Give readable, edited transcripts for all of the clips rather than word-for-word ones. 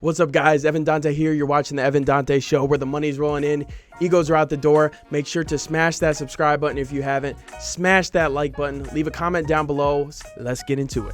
What's up, guys? Evan Dante here. You're watching the Evan Dante Show, where the money's rolling in, egos are out the door. Make sure to smash that subscribe button if you haven't. Smash that like button. Leave a comment down below. Let's get into it.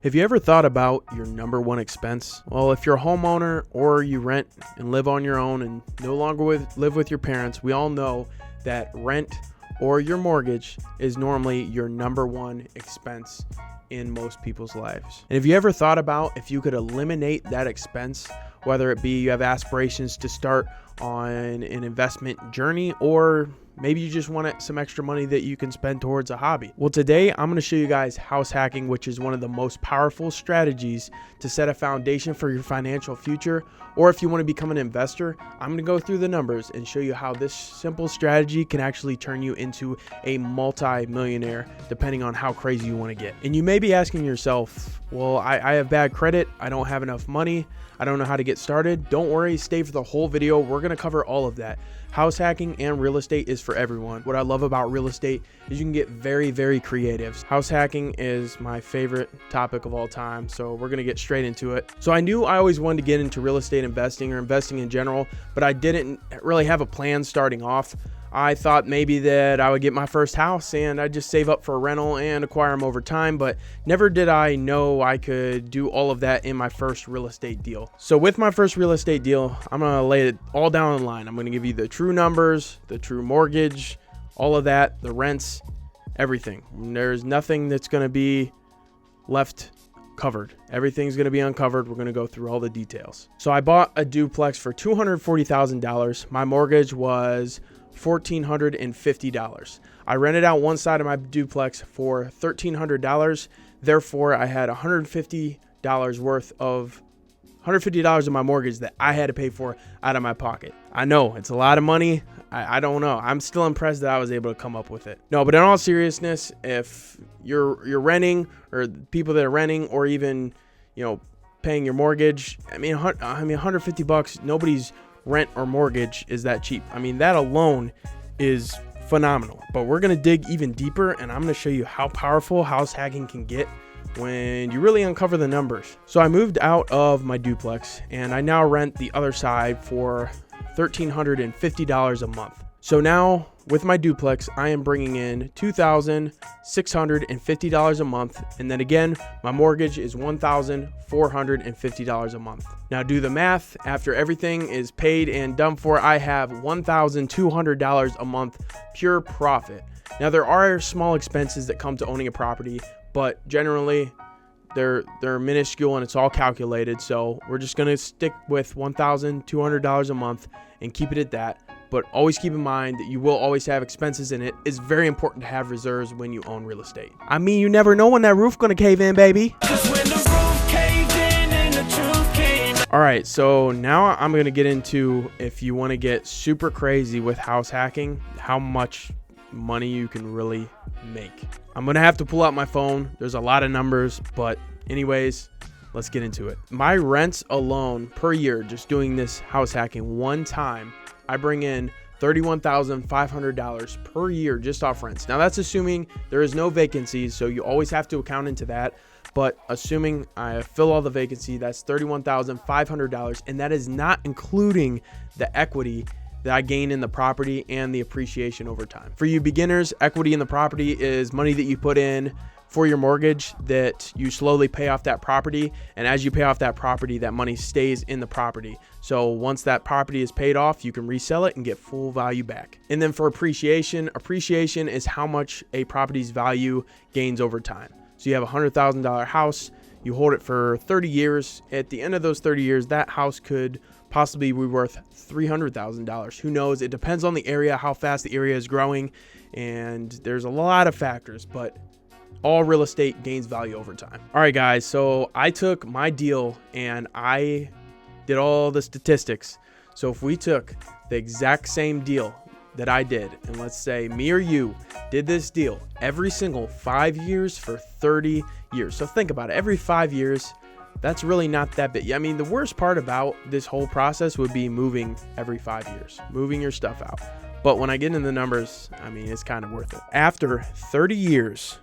Have you ever thought about your number one expense? Well, if you're a homeowner or you rent and live on your own and no longer live with your parents, we all know that rent or your mortgage is normally your number one expense in most people's lives. And have you ever thought about if you could eliminate that expense, whether it be you have aspirations to start on an investment journey, or maybe you just want some extra money that you can spend towards a hobby? Well, today I'm going to show you guys house hacking, which is one of the most powerful strategies to set a foundation for your financial future. Or if you want to become an investor, I'm going to go through the numbers and show you how this simple strategy can actually turn you into a multi-millionaire, depending on how crazy you want to get. And you may be asking yourself, well, I have bad credit. I don't have enough money. I don't know how to get started. Don't worry, stay for the whole video. We're going to cover all of that. House hacking and real estate is for everyone. What I love about real estate is you can get very, very creative. House hacking is my favorite topic of all time, so we're going to get straight into it. So I knew I always wanted to get into real estate investing or investing in general, but I didn't really have a plan starting off. I thought maybe that I would get my first house and I'd just save up for a rental and acquire them over time, but never did I know I could do all of that in my first real estate deal. So with my first real estate deal, I'm going to lay it all down on the line. I'm going to give you the true numbers, the true mortgage, all of that, the rents, everything. There's nothing that's going to be left covered. Everything's going to be uncovered. We're going to go through all the details. So I bought a duplex for $240,000. My mortgage was $1,450. I rented out one side of my duplex for $1,300. Therefore, I had $150 of my mortgage that I had to pay for out of my pocket. I know it's a lot of money. I don't know. I'm still impressed that I was able to come up with it. No, but in all seriousness, if you're renting, or people that are renting, or even, paying your mortgage, I mean $150, nobody's rent or mortgage is that cheap. I mean, that alone is phenomenal. But we're going to dig even deeper, and I'm going to show you how powerful house hacking can get when you really uncover the numbers. So I moved out of my duplex, and I now rent the other side for $1,350 a month. So now with my duplex, I am bringing in $2,650 a month. And then again, my mortgage is $1,450 a month. Now do the math. After everything is paid and done for, I have $1,200 a month pure profit. Now there are small expenses that come to owning a property, but generally they're minuscule and it's all calculated. So we're just going to stick with $1,200 a month and keep it at that. But always keep in mind that you will always have expenses, and it is very important to have reserves when you own real estate. I mean, you never know when that roof gonna cave in, baby. All right, so now I'm gonna get into, if you wanna get super crazy with house hacking, how much money you can really make. I'm gonna have to pull out my phone. There's a lot of numbers, but anyways, let's get into it. My rents alone per year, just doing this house hacking one time, I bring in $31,500 per year just off rents. Now that's assuming there is no vacancies, so you always have to account into that. But assuming I fill all the vacancy, that's $31,500, and that is not including the equity that I gain in the property and the appreciation over time. For you beginners, equity in the property is money that you put in for your mortgage that you slowly pay off that property, and as you pay off that property, that money stays in the property. So once that property is paid off, you can resell it and get full value back. And then for appreciation is how much a property's value gains over time. So you have a $100,000 house, you hold it for 30 years. At the end of those 30 years, that house could possibly be worth $300,000. Who knows? It depends on the area, how fast the area is growing, and there's a lot of factors, but all real estate gains value over time. All right, guys, so I took my deal and I did all the statistics. So if we took the exact same deal that I did, and let's say me or you did this deal every single 5 years for 30 years. So think about it, every 5 years, that's really not that big. I mean, the worst part about this whole process would be moving every 5 years, moving your stuff out. But when I get into the numbers, I mean, it's kind of worth it. After 30 years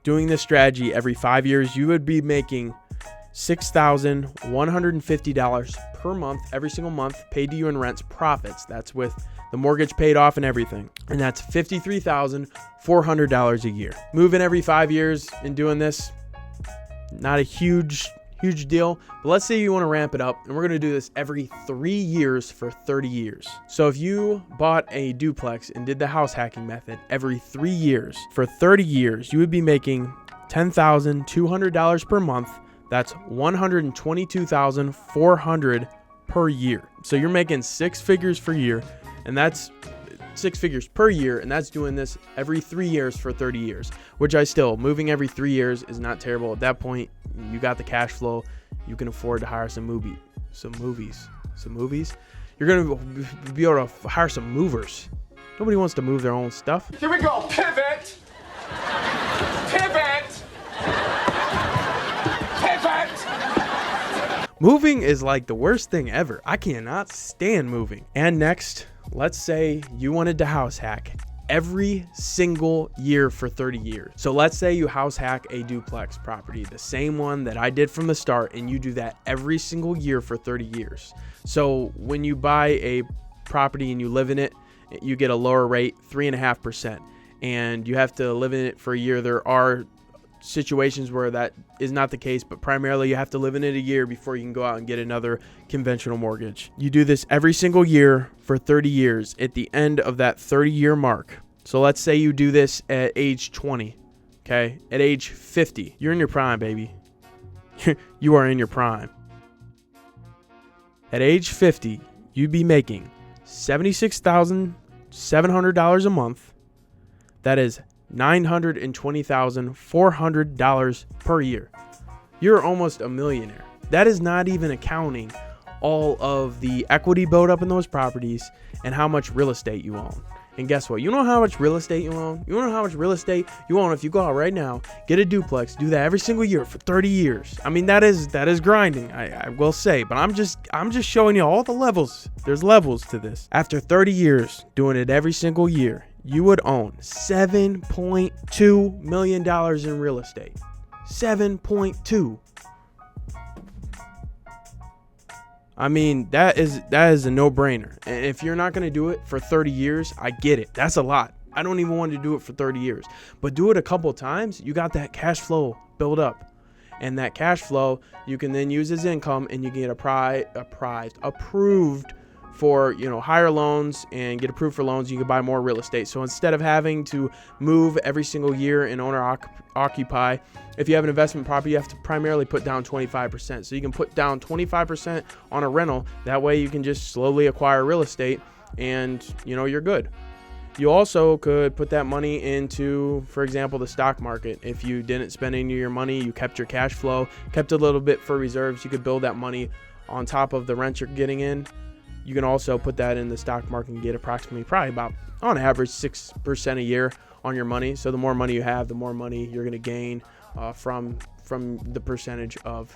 doing this strategy every 5 years, you would be making $6,150 per month, every single month, paid to you in rents, profits. That's with the mortgage paid off and everything. And that's $53,400 a year. Moving every 5 years and doing this, not a huge deal. But let's say you want to ramp it up, and we're going to do this every 3 years for 30 years. So if you bought a duplex and did the house hacking method every 3 years for 30 years, you would be making $10,200 per month. That's $122,400 per year. So you're making 6 figures per year, and that's 6 figures per year, and that's doing this every 3 years for 30 years, which moving every 3 years is not terrible. At that point, you got the cash flow. You can afford to hire some movies. You're going to be able to hire some movers. Nobody wants to move their own stuff. Here we go. Pivot. Moving is like the worst thing ever. I cannot stand moving. And next, let's say you wanted to house hack every single year for 30 years. So let's say you house hack a duplex property, the same one that I did from the start, and you do that every single year for 30 years. So when you buy a property and you live in it, you get a lower rate, 3.5%, and you have to live in it for a year. There are situations where that is not the case, but primarily you have to live in it a year before you can go out and get another conventional mortgage. You do this every single year for 30 years. At the end of that 30-year mark, so let's say you do this at age 20, okay? At age 50, you're in your prime, baby. You are in your prime. At age 50, you'd be making $76,700 a month. That is $920,400 per year. You're almost a millionaire. That is not even accounting all of the equity built up in those properties and how much real estate you own. And guess what? You know how much real estate you own? You know how much real estate you own if you go out right now, get a duplex, do that every single year for 30 years. I mean, that is grinding, I will say, but I'm just showing you all the levels. There's levels to this. After 30 years doing it every single year, you would own $7.2 million in real estate. 7.2. I mean, that is a no-brainer. And if you're not going to do it for 30 years, I get it. That's a lot. I don't even want to do it for 30 years. But do it a couple of times, you got that cash flow build up. And that cash flow, you can then use as income, and you can get approved for, higher loans, and get approved for loans. You can buy more real estate. So instead of having to move every single year and owner occupy, if you have an investment property, you have to primarily put down 25%. So you can put down 25% on a rental. That way you can just slowly acquire real estate, and you're good. You also could put that money into, for example, the stock market. If you didn't spend any of your money, you kept your cash flow, kept a little bit for reserves, you could build that money on top of the rent you're getting in. You can also put that in the stock market and get probably about, on average, 6% a year on your money. So the more money you have, the more money you're going to gain from the percentage of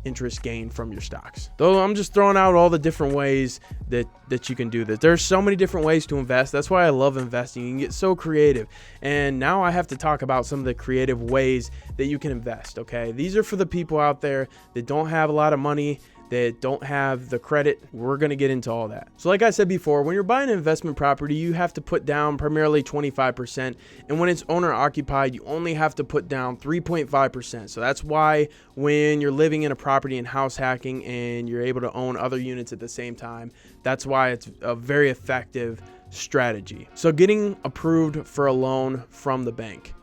interest gained from your stocks. Though I'm just throwing out all the different ways that you can do this. There's so many different ways to invest. That's why I love investing. You can get so creative. And now I have to talk about some of the creative ways that you can invest, okay? These are for the people out there that don't have a lot of money, that don't have the credit. We're going to get into all that. So like I said before, when you're buying an investment property, you have to put down primarily 25%. And when it's owner occupied, you only have to put down 3.5%. So that's why when you're living in a property and house hacking and you're able to own other units at the same time, that's why it's a very effective strategy. So getting approved for a loan from the bank.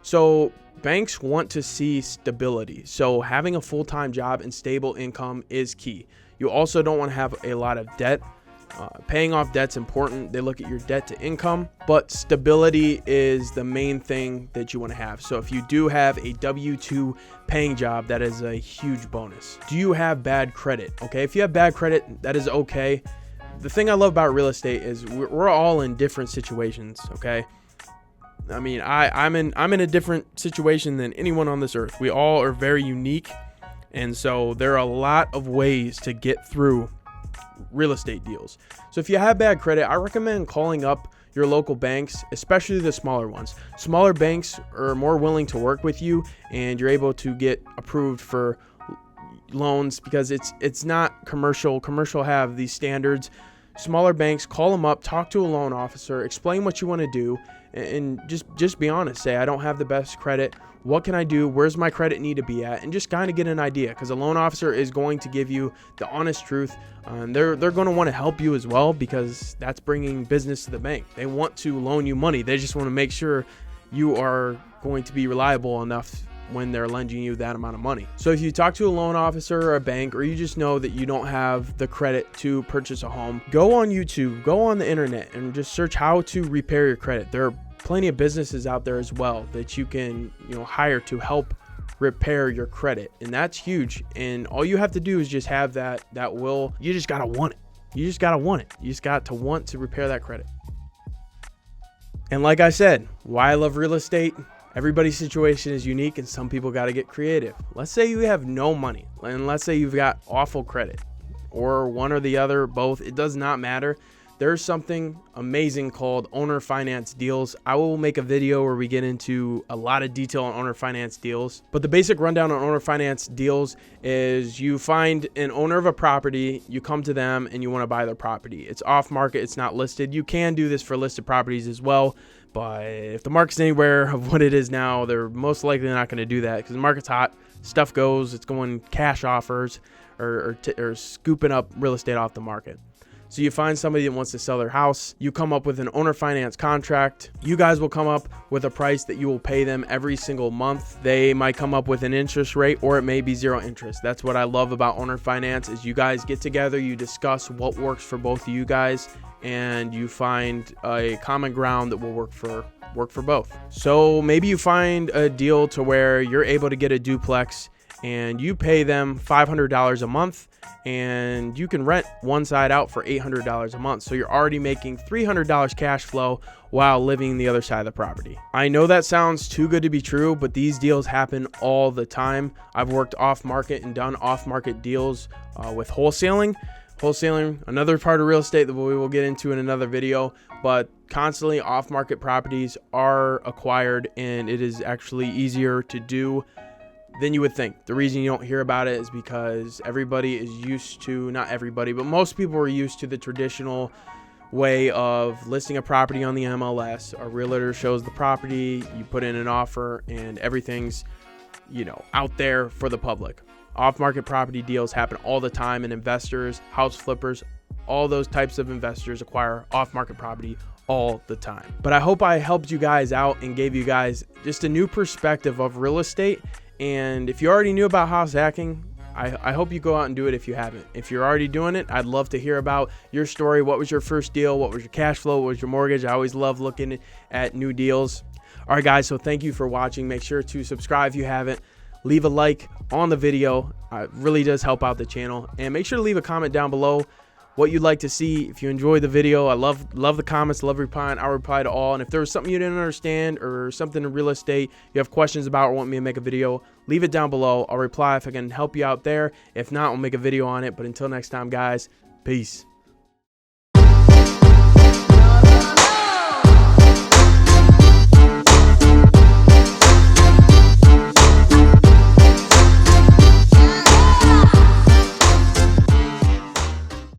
So banks want to see stability. So having a full-time job and stable income is key. You also don't want to have a lot of debt. Paying off debt's important. They look at your debt to income, but stability is the main thing that you want to have. So if you do have a W-2 paying job, that is a huge bonus. Do you have bad credit? Okay, if you have bad credit, that is okay. The thing I love about real estate is we're all in different situations, okay? I mean, I'm in a different situation than anyone on this earth. We all are very unique, and so there are a lot of ways to get through real estate deals. So if you have bad credit, I recommend calling up your local banks, especially the smaller ones. Smaller banks are more willing to work with you, and you're able to get approved for loans because it's not commercial. Commercial have these standards. Smaller banks, call them up, talk to a loan officer, explain what you want to do, and just be honest. Say, I don't have the best credit. What can I do? Where's my credit need to be at? And just kind of get an idea, because a loan officer is going to give you the honest truth. They're going to want to help you as well, because that's bringing business to the bank. They want to loan you money. They just want to make sure you are going to be reliable enough when they're lending you that amount of money. So if you talk to a loan officer or a bank, or you just know that you don't have the credit to purchase a home, go on YouTube, go on the internet, and just search how to repair your credit. There are plenty of businesses out there as well that you can, hire to help repair your credit, and that's huge. And all you have to do is just have that will. You just gotta want it. You just gotta want it. You just got to want to repair that credit. And like I said, why I love real estate. Everybody's situation is unique, and some people got to get creative. Let's say you have no money, and let's say you've got awful credit, or one or the other, both. It does not matter. There's something amazing called owner finance deals. I will make a video where we get into a lot of detail on owner finance deals. But the basic rundown on owner finance deals is you find an owner of a property, you come to them, and you want to buy their property. It's off market, it's not listed. You can do this for listed properties as well. But if the market's anywhere of what it is now, they're most likely not going to do that, because the market's hot. Stuff goes. It's going cash offers or scooping up real estate off the market. So you find somebody that wants to sell their house. You come up with an owner finance contract. You guys will come up with a price that you will pay them every single month. They might come up with an interest rate, or it may be zero interest. That's what I love about owner finance, is you guys get together, you discuss what works for both of you guys, and you find a common ground that will work for both. So maybe you find a deal to where you're able to get a duplex, and you pay them $500 a month, and you can rent one side out for $800 a month. So you're already making $300 cash flow while living the other side of the property. I know that sounds too good to be true, but these deals happen all the time. I've worked off market and done off market deals with wholesaling. Wholesaling, another part of real estate that we will get into in another video, but constantly off-market properties are acquired, and it is actually easier to do than you would think. The reason you don't hear about it is because everybody is used to, not everybody, but most people are used to the traditional way of listing a property on the MLS. A realtor shows the property, you put in an offer, and everything's, out there for the public. Off-market property deals happen all the time, and investors, house flippers, all those types of investors acquire off-market property all the time. But I hope I helped you guys out and gave you guys just a new perspective of real estate. And if you already knew about house hacking, I hope you go out and do it if you haven't. If you're already doing it, I'd love to hear about your story. What was your first deal? What was your cash flow? What was your mortgage? I always love looking at new deals. All right, guys, so thank you for watching. Make sure to subscribe if you haven't. Leave a like on the video. It really does help out the channel. And make sure to leave a comment down below what you'd like to see. If you enjoyed the video, I love the comments, love replying. I'll reply to all. And if there was something you didn't understand, or something in real estate you have questions about or want me to make a video, leave it down below. I'll reply if I can help you out there. If not, I'll make a video on it. But until next time, guys, peace.